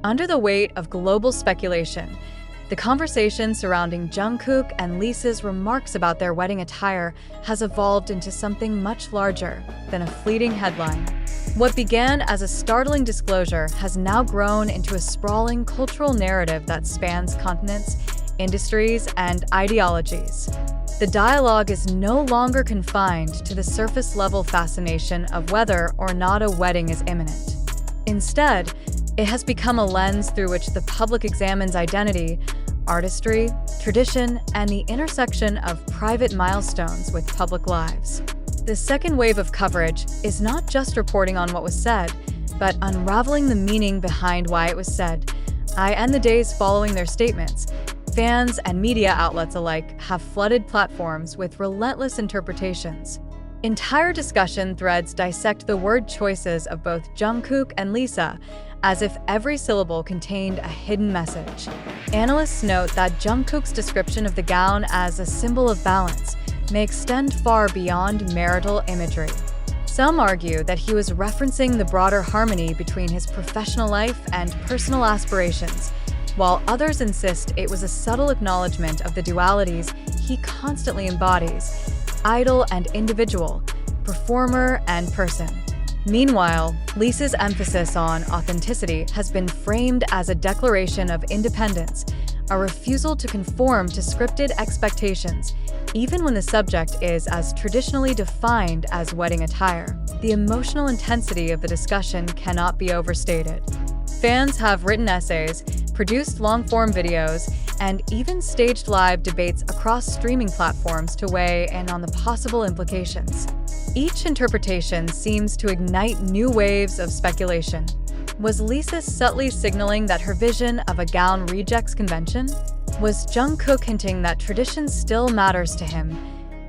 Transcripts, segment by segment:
Under the weight of global speculation, the conversation surrounding Jungkook and Lisa's remarks about their wedding attire has evolved into something much larger than a fleeting headline. What began as a startling disclosure has now grown into a sprawling cultural narrative that spans continents, industries, and ideologies. The dialogue is no longer confined to the surface-level fascination of whether or not a wedding is imminent. Instead, it has become a lens through which the public examines identity, artistry, tradition, and the intersection of private milestones with public lives. The second wave of coverage is not just reporting on what was said, but unraveling the meaning behind why it was said. And the days following their statements, fans and media outlets alike have flooded platforms with relentless interpretations. Entire discussion threads dissect the word choices of both Jungkook and Lisa, as if every syllable contained a hidden message. Analysts note that Jungkook's description of the gown as a symbol of balance may extend far beyond marital imagery. Some argue that he was referencing the broader harmony between his professional life and personal aspirations, while others insist it was a subtle acknowledgement of the dualities he constantly embodies: idol and individual, performer and person. Meanwhile, Lisa's emphasis on authenticity has been framed as a declaration of independence, a refusal to conform to scripted expectations, even when the subject is as traditionally defined as wedding attire. The emotional intensity of the discussion cannot be overstated. Fans have written essays, produced long-form videos, and even staged live debates across streaming platforms to weigh in on the possible implications. Each interpretation seems to ignite new waves of speculation. Was Lisa subtly signaling that her vision of a gown rejects convention? Was Jungkook hinting that tradition still matters to him,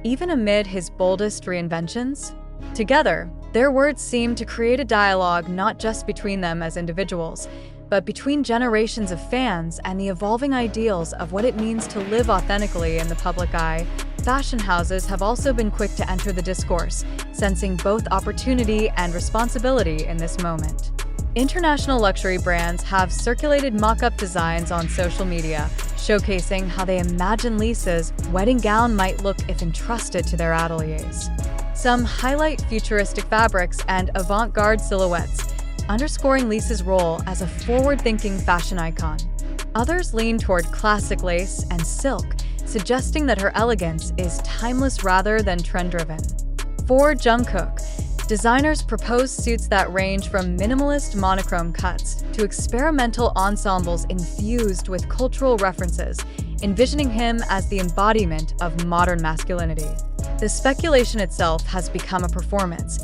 even amid his boldest reinventions? Together, their words seem to create a dialogue not just between them as individuals, but between generations of fans and the evolving ideals of what it means to live authentically in the public eye. Fashion houses have also been quick to enter the discourse, sensing both opportunity and responsibility in this moment. International luxury brands have circulated mock-up designs on social media, showcasing how they imagine Lisa's wedding gown might look if entrusted to their ateliers. Some highlight futuristic fabrics and avant-garde silhouettes, underscoring Lisa's role as a forward-thinking fashion icon. Others lean toward classic lace and silk, suggesting that her elegance is timeless rather than trend-driven. For Jungkook, designers propose suits that range from minimalist monochrome cuts to experimental ensembles infused with cultural references, envisioning him as the embodiment of modern masculinity. The speculation itself has become a performance,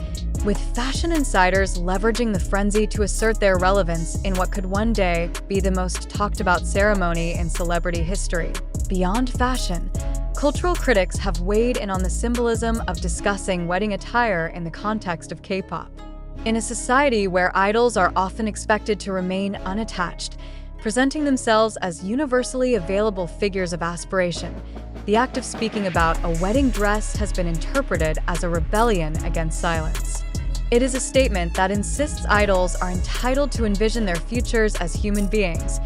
with fashion insiders leveraging the frenzy to assert their relevance in what could one day be the most talked-about ceremony in celebrity history. Beyond fashion, cultural critics have weighed in on the symbolism of discussing wedding attire in the context of K-pop. In a society where idols are often expected to remain unattached, presenting themselves as universally available figures of aspiration, the act of speaking about a wedding dress has been interpreted as a rebellion against silence. It is a statement that insists idols are entitled to envision their futures as human beings,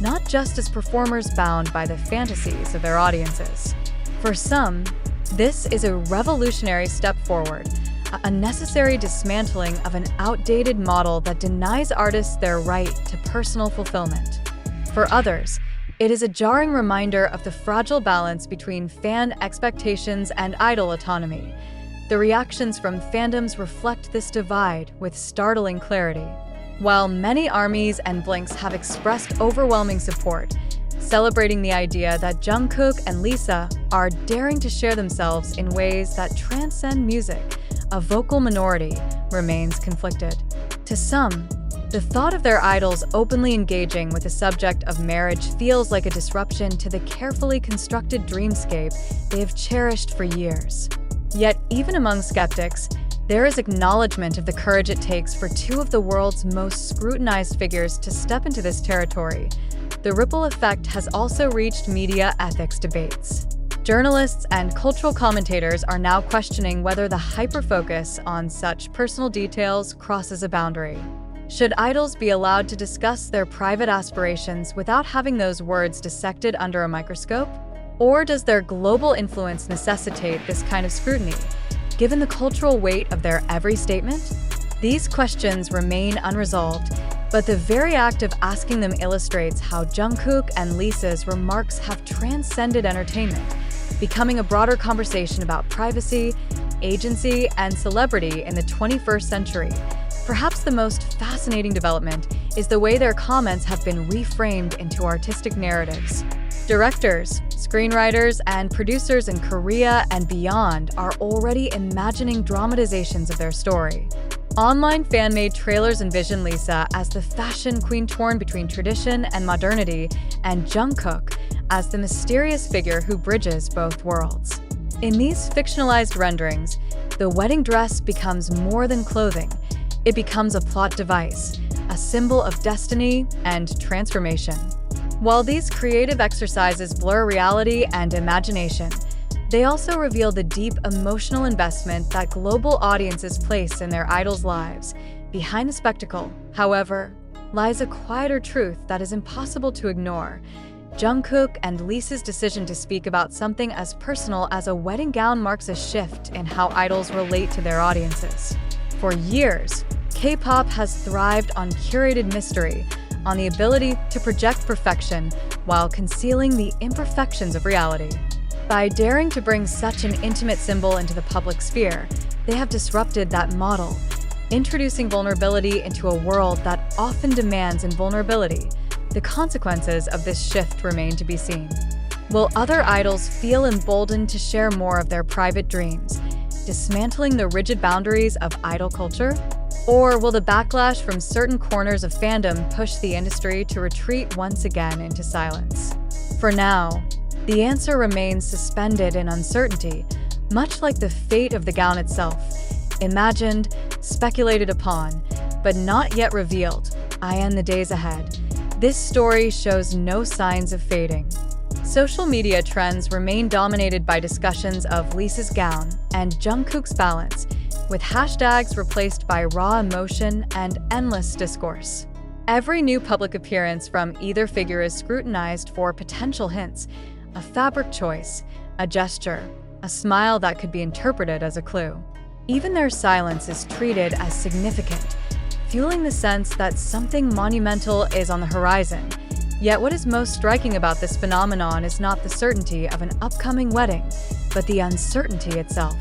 not just as performers bound by the fantasies of their audiences. For some, this is a revolutionary step forward, a necessary dismantling of an outdated model that denies artists their right to personal fulfillment. For others, it is a jarring reminder of the fragile balance between fan expectations and idol autonomy. The reactions from fandoms reflect this divide with startling clarity. While many armies and blinks have expressed overwhelming support, celebrating the idea that Jungkook and Lisa are daring to share themselves in ways that transcend music, a vocal minority remains conflicted. To some, the thought of their idols openly engaging with the subject of marriage feels like a disruption to the carefully constructed dreamscape they have cherished for years. Yet, even among skeptics, there is acknowledgement of the courage it takes for two of the world's most scrutinized figures to step into this territory. The ripple effect has also reached media ethics debates. Journalists and cultural commentators are now questioning whether the hyper-focus on such personal details crosses a boundary. Should idols be allowed to discuss their private aspirations without having those words dissected under a microscope? Or does their global influence necessitate this kind of scrutiny, given the cultural weight of their every statement? These questions remain unresolved, but the very act of asking them illustrates how Jungkook and Lisa's remarks have transcended entertainment, becoming a broader conversation about privacy, agency, and celebrity in the 21st century. Perhaps the most fascinating development is the way their comments have been reframed into artistic narratives. Directors, screenwriters, and producers in Korea and beyond are already imagining dramatizations of their story. Online fan-made trailers envision Lisa as the fashion queen torn between tradition and modernity, and Jungkook as the mysterious figure who bridges both worlds. In these fictionalized renderings, the wedding dress becomes more than clothing. It becomes a plot device, a symbol of destiny and transformation. While these creative exercises blur reality and imagination, they also reveal the deep emotional investment that global audiences place in their idols' lives. Behind the spectacle, however, lies a quieter truth that is impossible to ignore. Jungkook and Lisa's decision to speak about something as personal as a wedding gown marks a shift in how idols relate to their audiences. For years, K-pop has thrived on curated mystery, on the ability to project perfection while concealing the imperfections of reality. By daring to bring such an intimate symbol into the public sphere, they have disrupted that model, introducing vulnerability into a world that often demands invulnerability. The consequences of this shift remain to be seen. Will other idols feel emboldened to share more of their private dreams, dismantling the rigid boundaries of idol culture? Or will the backlash from certain corners of fandom push the industry to retreat once again into silence? For now, the answer remains suspended in uncertainty, much like the fate of the gown itself, imagined, speculated upon, but not yet revealed. In the days ahead, this story shows no signs of fading. Social media trends remain dominated by discussions of Lisa's gown and Jungkook's balance, with hashtags replaced by raw emotion and endless discourse. Every new public appearance from either figure is scrutinized for potential hints, a fabric choice, a gesture, a smile that could be interpreted as a clue. Even their silence is treated as significant, fueling the sense that something monumental is on the horizon. Yet what is most striking about this phenomenon is not the certainty of an upcoming wedding, but the uncertainty itself.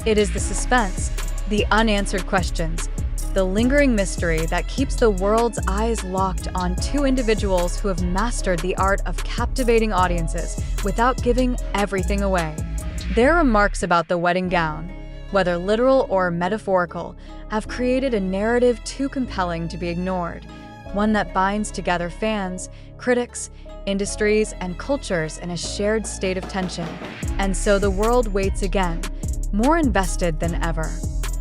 It is the suspense, the unanswered questions, the lingering mystery that keeps the world's eyes locked on two individuals who have mastered the art of captivating audiences without giving everything away. Their remarks about the wedding gown, whether literal or metaphorical, have created a narrative too compelling to be ignored, one that binds together fans, critics, industries, and cultures in a shared state of tension. And so the world waits again, more invested than ever.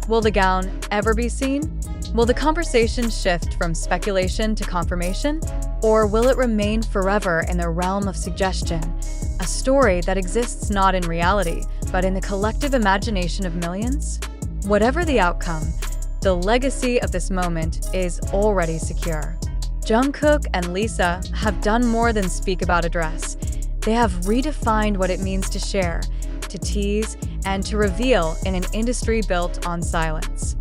Will the gown ever be seen? Will the conversation shift from speculation to confirmation? Or will it remain forever in the realm of suggestion, a story that exists not in reality, but in the collective imagination of millions? Whatever the outcome, the legacy of this moment is already secure. Jungkook and Lisa have done more than speak about a dress. They have redefined what it means to share, to tease, and to reveal in an industry built on silence.